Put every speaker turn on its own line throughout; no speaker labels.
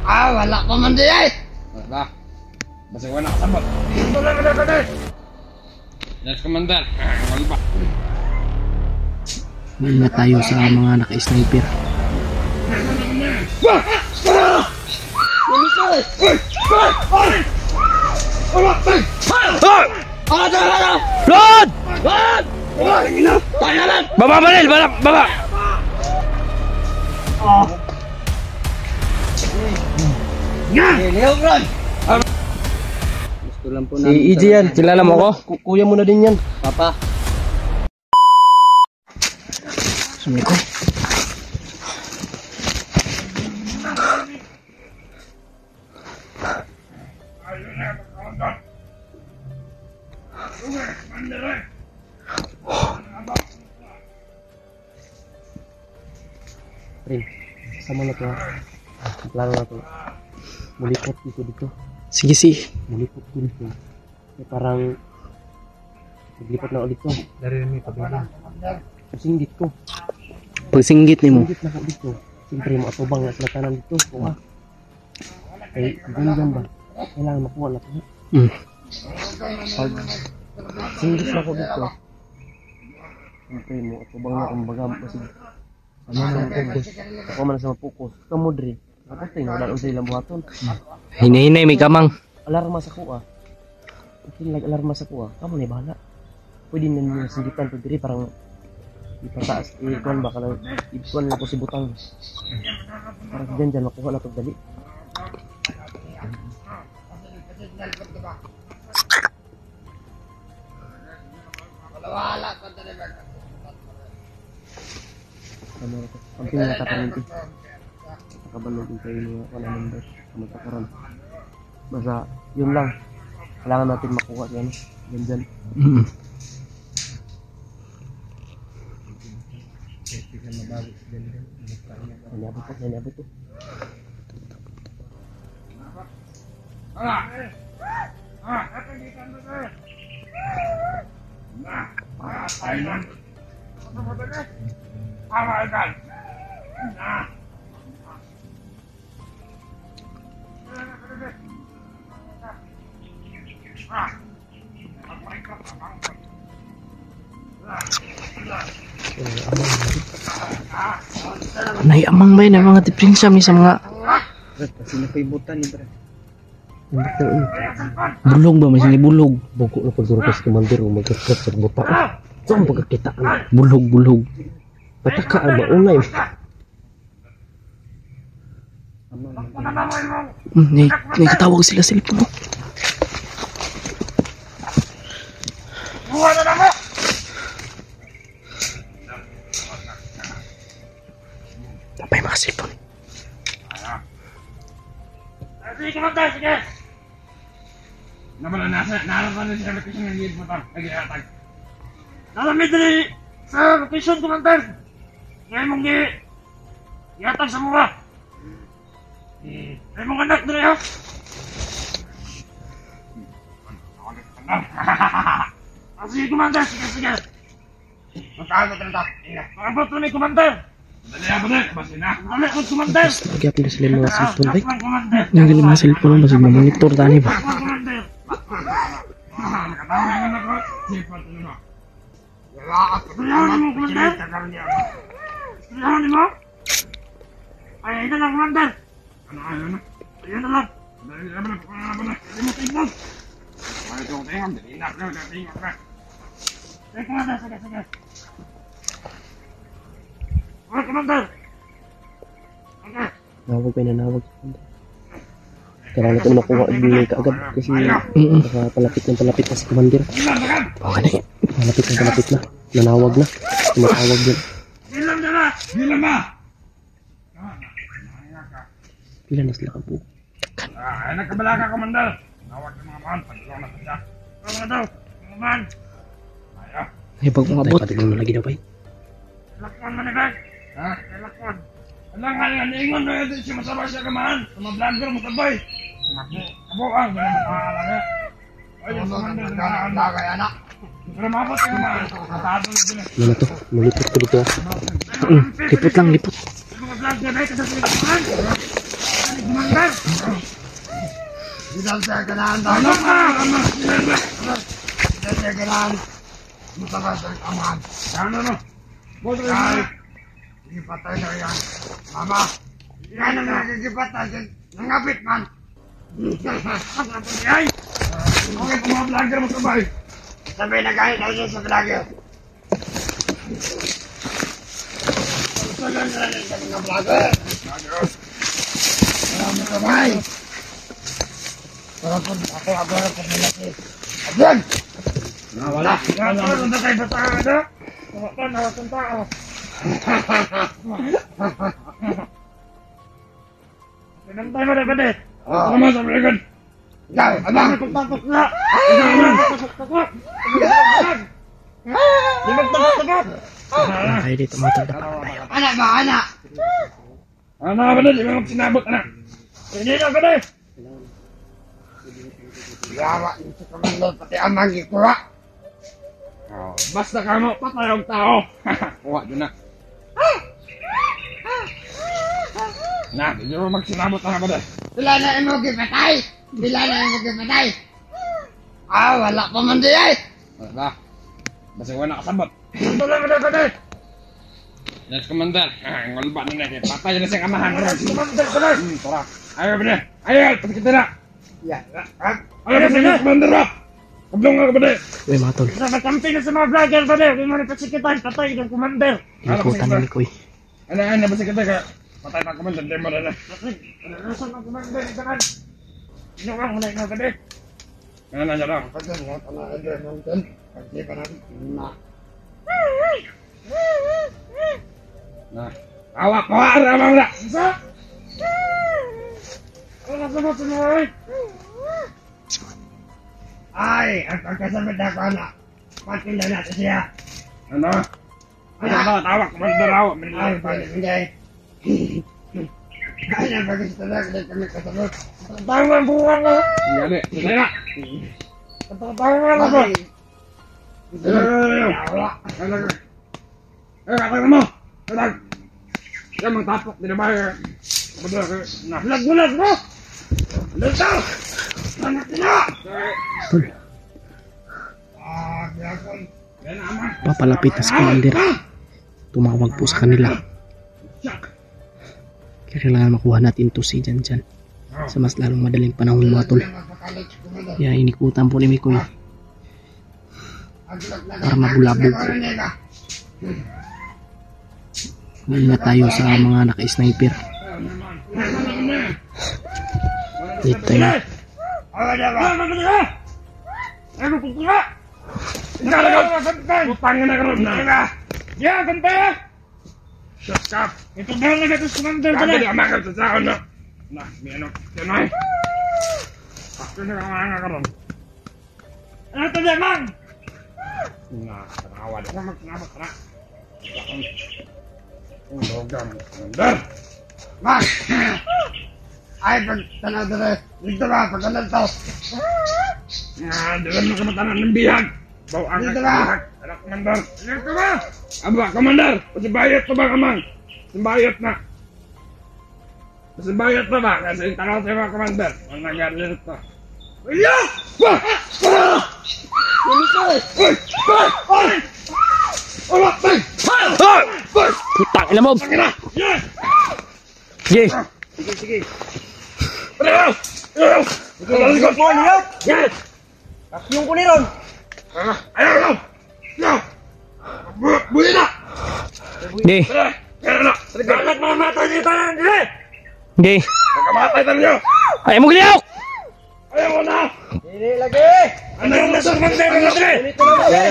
Wala pa man di ay! Wala. Basta wala kasabot. Yes, Commander. Wala pa.
Maingat tayo sa mga naka-sniper. Lord! Baba, Manel! Baba!
Gusto lang po
Si EJ yan, kilala mo ko?
Kuya mo na din yan. Papa.
Sumi ko.
Rin, sama na to. Plano na to. Mulipot dito.
Sige, sige.
Mulipot dito. Parang maglipat na ulit to. Dari rin may pabila. Singgit ko.
Pagsinggit ni mo.
Singgit na ko dito. Siyempre mo atubang na sila tanan dito. Ay, ganyan ba? Kailangan makuha na to. Pag singgit na ko dito. Siyempre mo atubang na kumbaga. Ano na focus? Ako man sa focus. Kamu diri. Tapos tingnan wala lang sila buhaton.
Hinay-hinay, may kamang.
Alarma sa kuha. Okay, alarma sa kuha. Kamu na bahala. Pwede na nyo singgitan to diri parang ipataas. Ikuan ba ka lang. Ikuan lang ko si butang. Parang dyan makuha na to dali. Ang pinakataparinti. Nakabalog yung kayo mga wala number. Kamatakuran. Basta, yun lang. Kailangan natin makuha yan. Dyan. Naniabot to.
Naiamang ba yun ang mga diferensya ni sa mga
Kasi napaibutan ni Brad.
bulog ba? May singi bulog.
Bukok na pagduro sa commander o magkakot sa buta. Saan pagkakita ka?
Bulog.
Pataka ang maunay.
Nakatawag sila sa cellphone mo. Tapay mga cellphone.
Sige, kumantay, sige! Naman na nasa siya location ng lead mo ito. Nag-iatag. Nalamid dali sa location, kumantay! Ngayon mong i-atag sa mga. Ngayon mong anak dali, ha? Sige, kumantay, sige! Magkakagot na ito. Makabot na ni kumantay! Basin na.
Lagi upload sila mga cellphone ba? Yung galing mga cellphone mo, sige monitor tani ba?
Ay, ito lang, Commander. Ano? Ayan na lang. Sige. Oh, Commander! Okay.
Nawag pa nanawag. Kailangan natin makuha yung kaagad kasi palapit na si commander.
Okay na yun.
Palapit na. Nanawag na. Tumatawag din.
Bilang ba?
Pila na sila ka po.
Ay, nagkabala ka, Commander. Nawag ng mga man. Pagkakaw na siya. Mga daw. Mga man. Ayaw.
Ay, pag umabot.
Patignan na lagi na ba eh.
Lakman man ni Greg. Ha? Lakman. Alang nga ingon na yun siya masabay siya kamahan. Sa mga vlogger mo sabay. Kabuang. Ganun makahala niya. Ay, yung Commander. Nagkakanda kay anak. Pero mabot ka kamahan. Katado na din.
Ano na to? Malipot ko dito ah.
Lipot lang.
Mga vlogger na ito sa sila kamahan. Tidak saya kenal. Tolong tidak saya kenal. Mustafa dari aman. Jangan no. Boleh. Ini patah saya. Mama. Yan ang nagigipatay. Nangapit man. Ay! Okay, mga vlogger mo sabay. Sabay na kahit tayo sa vlogger. Sagan na rin sa mga vlogger. Marami sabay. Para po ako agora po nilaki. Abyan! Wala. Ano na tayo batahan na? Kumakan na akong tao. Pinantay mo na ba de? Sama sa American. Ikaw, abang! Pagpapok na!
Tayo dito mga tol.
Anak ba, anak? Anak ba de? Di ba magsinabot, anak? Hindi na ba de? Yawa, ito ka man doon, pati amang ikuha. Basta ka mo, patay ang tao. Kuha dyan na. Na, di mo magsinabot na ba de? Sila na yung magkipatay! Sila na yung magkipatay! Wala pa man di ay! Wala. Basta wala kasabot. Ito lang ka ba de? Yes, Commander. Ngolba na na. Patay na siyang amahan. Commander, sabay! Tara. Ayaw ba de? Ayaw! Pasakit na! Ayaw ba siyang Commander ba? Kablong nga ba de?
Uy mga tol.
Nakakampi na sa mga vlogger ba de? Hindi mo na pasikitan. Patay ng Commander.
Ikutan ni Mikoy.
Ano, pasikitan ka? Patay ng Commander. Hindi mo na na. Nasaan ang Commander? Itangan. Ano ka? Muna yung mga de? Ano na niya lang? Pagka nga pala. Pagka pa natin. Nah, awak kawak ramang dah. Bisa? Kalau sama semua. Ay, ang kasabit ako anak. Pati na natin siya. Ano? Ano? Tawak, mandaraw. Ay, hindi. Kaya bagay sa talaga na kami kasabot. Tawag ang buwan ko. Hindi, hindi na. Tawag ako. Yawa. Kata mo. Kalag. Yan magtapok. Di na ba? Nalag mo. Lito! Anak na!
Tol. Papalapit na si Commander. Tumawag po sa kanila. Kailangan makuha natin to si Jan Jan sa mas lalong madaling panahon mga tol. Kaya inikutan po ni Mikoy para mabulabog. Maingat tayo sa mga naka-sniper. Dito tayo.
Ya, ganda! Shut up! Ito ba lang ito sa Commander ka na? Hindi ka makal sa saan na. Nah, may ano. Yan ay. Ako na ka ka ron. Ano ito dyan, man? Nah, kanawa. Di ka magsinabot ka na. Ang logam. Commander! Man! Ay, pag tanaw dito. Dito ba? Pag ganun to. Di ba makamatanan ng bihag? Bawang dito ba? Anak Commander. Anak ka ba? Aba, Commander. Pasibayot na ba, Kamang? Pasibayot na. Pasibayot na ba? Kasi yung tanaw sa mga Commander. Ang nag-alert to. Iya! Bah! Bah! Uy! Bah! Uy! Uy! Bah!
Putang ina mo!
Tangina! Yes!
Sige!
Sige! Ayaw! Ayaw! Ayaw! Ayaw! Yes!
Yung ko ni Ron.
Ayaw! Ayaw! Buhay na!
Sige!
Ayaw na! Bakit mamatay niyo tayo? Sige!
Sige!
Pagkamatay tayo niyo!
Ayaw mo giliw!
Ayaw mo na!
Hindi lagi.
Ano yung nasa Commander?
Kaya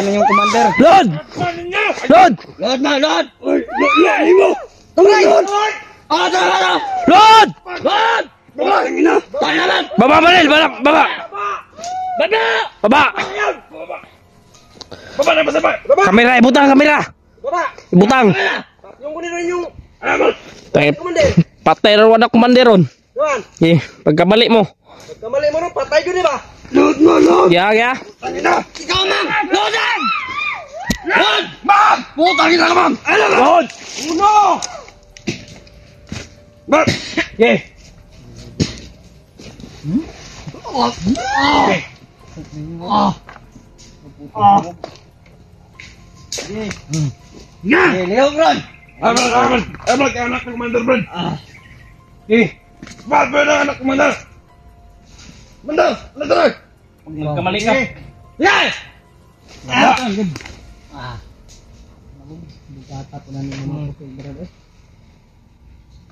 naman yung Commander.
Lord!
Ano ninyo?
Lord!
Lord na, Lord.
Uy! Lahi mo!
Lord!
Tara!
Lord!
Lord! Babaeng ina! Tayo na lang!
Baba Manel! Baba!
Baba!
Baba!
Ayan! Baba! Baba na pasabay! Baba!
Kamera! Ibutang! Kamera!
Baba.
Ibutang!
Yung ko ni Ron yung
Ayaw mo!
Commander.
Patay ron wala kumanderon.
Yuan.
Sige! Pagkamali mo.
Kamali mo ron, patay yun, di ba?
Load mo! Load!
Kaya kaya!
Tangina! Ikaw ma'am! Loadan! Load! Ma'am! Putang ina ka ma'am! Ano na?
Lord!
Uno! Ma'am!
Sige!
Leo, Brad!
Ablag, anak ng Commander, Brad. Bakit ba yung anak Commander? Commander, ano tayo?
Kamali ka.
Yes!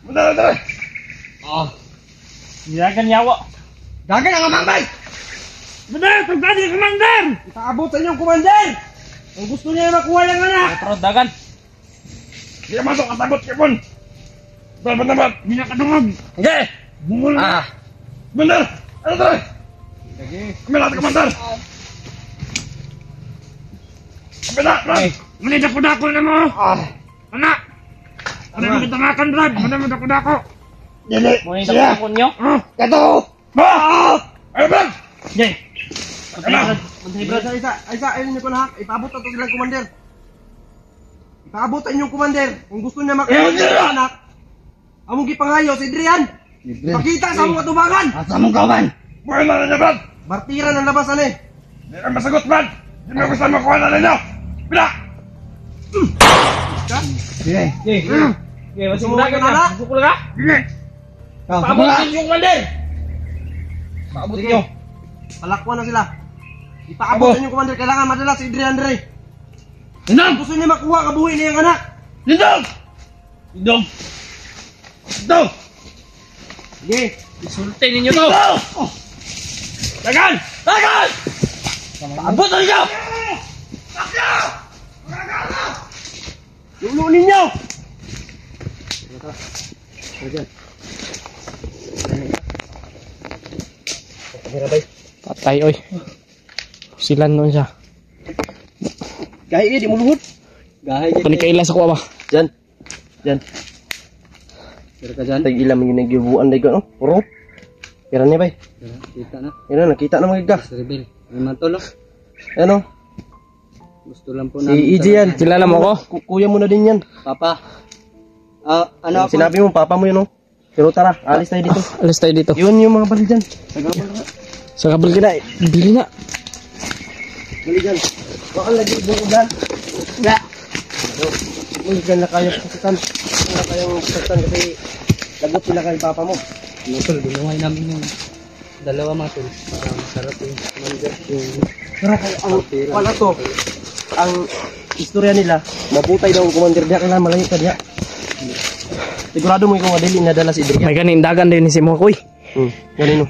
Commander, ano tayo?
Nilagan yawa.
Dagan ang amang
Commander, tagdaan yung Commander!
Itaabot sa inyong Commander! Ang gusto niya makuha yung anak!
Pero dagan.
Hindi ka masok, katabot ka pun! Dapat, hindi na kadungog!
Sige!
Bungol na! Commander, ano tayo? Kami natin, Commander! Kami na, Brad! Manidako-dako na mo! Anak! Ano yung magdamakan, Brad? Ano yung magdako-dako? Dili!
Muna yung tapos nyo.
Kato! Ay, Brad!
Jay.
Ano?
Isa, ayun niyo ko na, ipaabot na ito silang Commander. Ipaabot sa inyong Commander. Kung gusto niya makuha yung anak, among gipangayo si Adrian. Pakita sa among katubangan.
Asa mong kawan? Buhay na niya, Brad!
Martira ng labasan eh.
Hindi ka masagot, Brad! Hindi mo gusto makuha na ninyo! Bila!
Jay, masih
Gusto mo
muda
yung
ka
anak?
na. Bukul ka?
Hindi!
Paabutin yung Commander. Paabutin
Sige.
nyo.
Palakwan na sila. Ipaabot sa inyong Commander. Kailangan madala si Adrian Dre.
Lindong!
Gusto niya makuha kabuhi niya yung anak.
Lindong!
Dong.
Lindong!
Sige.
Isulti ninyo to.
Dagan! Dagan!
Paabot na ninyo.
Lulo ninyo.
Patay oy. Silan noon siya.
Gahi di mo luhod. Gahi
Panikailas ako ba?
Jan. Pero ka dyan. Tag-ilam yung nagibuan na ikaw, no? Puro. Kira niya, bay.
Kita na.
Kira, nakita na mga ika.
Rebel. Naman to, no?
Ano?
Gusto lang po
Si
namin.
EJ yan.
Kilala mo ako?
Kuya mo na din yan.
Papa. Ano ako?
Sinabi mo, papa mo yun, no? Pero tara, alis tayo dito.
Alis tayo dito.
Yun yung mga bali dyan. Sagabal na.
Sa kabel ka na. Bili na.
Bali dyan. Baka lagi ibang ulan.
Nga.
Hindi dyan na kayang pasukan. Hindi na kayang pasukan kasi lagot sila kay papa mo.
Ano, tol? Binuhay namin yung dalawa mga tol. Para masarap yung mangga.
Pero ang wala to, ang istorya nila, mabutay daw ang commander diya, kailangan malayo ka diya. Sigurado mo ikaw madali nadala si Adrian.
May kanindagan din si mo koy.
Ganino.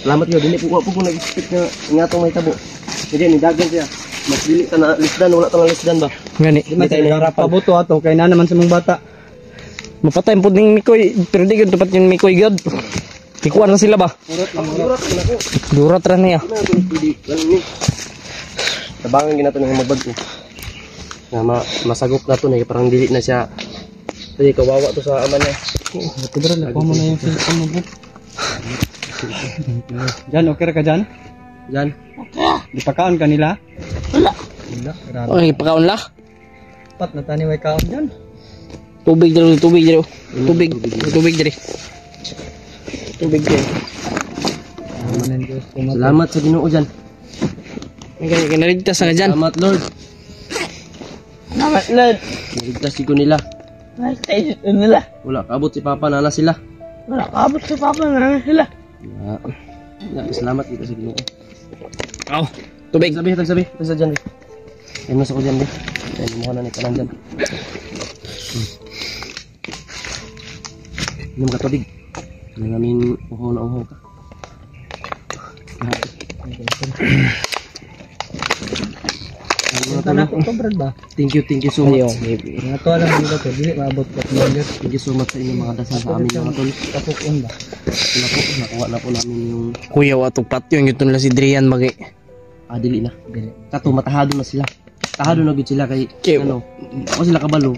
Salamat yo, dili po ko nag-expect nga ingatong may tabo. Hindi ni dagan siya. Mas dili ka na lisdan, wala tang lisdan ba?
Gani.
Di man tayo nahirapan. Pabuto ato. Kaya na naman sa mga bata.
Mapatay po ning Mikoy. Pero di gud tupat yung Mikoy gud. Ikuan na sila ba?
Surat ko na ko.
Durat ra niya.
Ano to pili? Ganun ni. Tabangan ginato ng magbag ko. Na masagop na to na parang dili na siya. Kasi kawawa to sa ama niya.
Ito bro, nakuha mo na yung cellphone mo bro. Jan, okay ra ka dyan?
Yan.
Di pa kaon ka nila? Wala. Grabe.
Ay, pakaon la.
Pat na tani way kaon dyan.
Tubig diri, tubig diri. Tubig diri. Tubig diri.
Amanin Diyos.
Salamat sa Ginoo diyan.
Gani kinaligtas na dyan.
Salamat Lord.
Salamat Lord.
Naligtas ko nila.
Ay, nila.
Wala kaabot si Papa, nana sila.
Wala kaabot si Papa na sila.
Salamat kita sa Ginoo.
Aw, tubig.
Tagsabi. Tagsa dyan, be. Ay, mas ako dyan, be. Ay, mukha na ni kanan dyan. Inom ka tubig. Ano namin uhaw na uhaw ka.
Ito na ito brad ba?
Thank you so much.
Mga to alam nila to. Dili maabot ka mga
Thank you so much sa inyong mga dasal sa amin mga tol.
kapukon ba?
Nakuha na po namin yung
Kuya wa to patyo yung yun la si Drian magi.
dili na.
Dili.
Kato matahado na sila. Tahado na gud sila kay
Kay-
ano. O sila kabalo.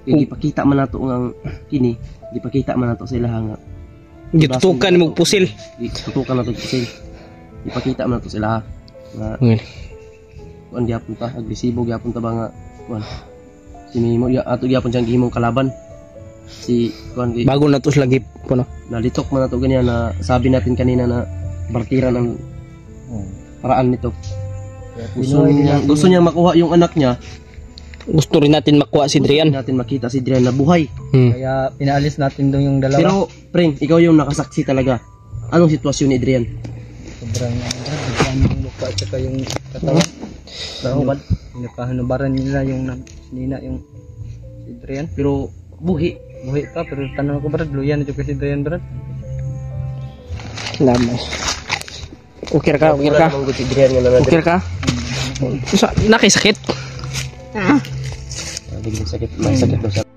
Kay gipakita man nato ang kini, gipakita man nato sila nga.
Gitutukan mo pusil.
Tutukan nato kasi ipakita man nato sila nga
Ngani.
kuan gyapon ta, agresibo gyapon ta ba nga kuan. Si Mimo ya ato gyapon siyang gihimong kalaban. Si kuan kay
Bago na to lagi puno.
nalitok man nato ganyan na sabi natin kanina na bartiran ang paraan nito.
Pinuhay
Gusto niya makuha yung anak niya.
Gusto rin natin makuha si Drian.
Gusto natin makita si Drian na buhay.
Kaya pinaalis natin doon yung dalawa.
Pero, Preng, ikaw yung nakasaksi talaga. Anong sitwasyon ni Drian?
Sobrang bigyan yung mukha at saka yung katawan. Bahubad. Pinakahanubaran nila yung nina yung si Drian.
Pero, buhi.
Buhi ka pero tanong ko brad, luyan ito kasi Drian brad.
Lamay. Okay ka, okay ka.
Wala namang si Drian nga na
Okay ka? Nakisakit?
Sakit daw sa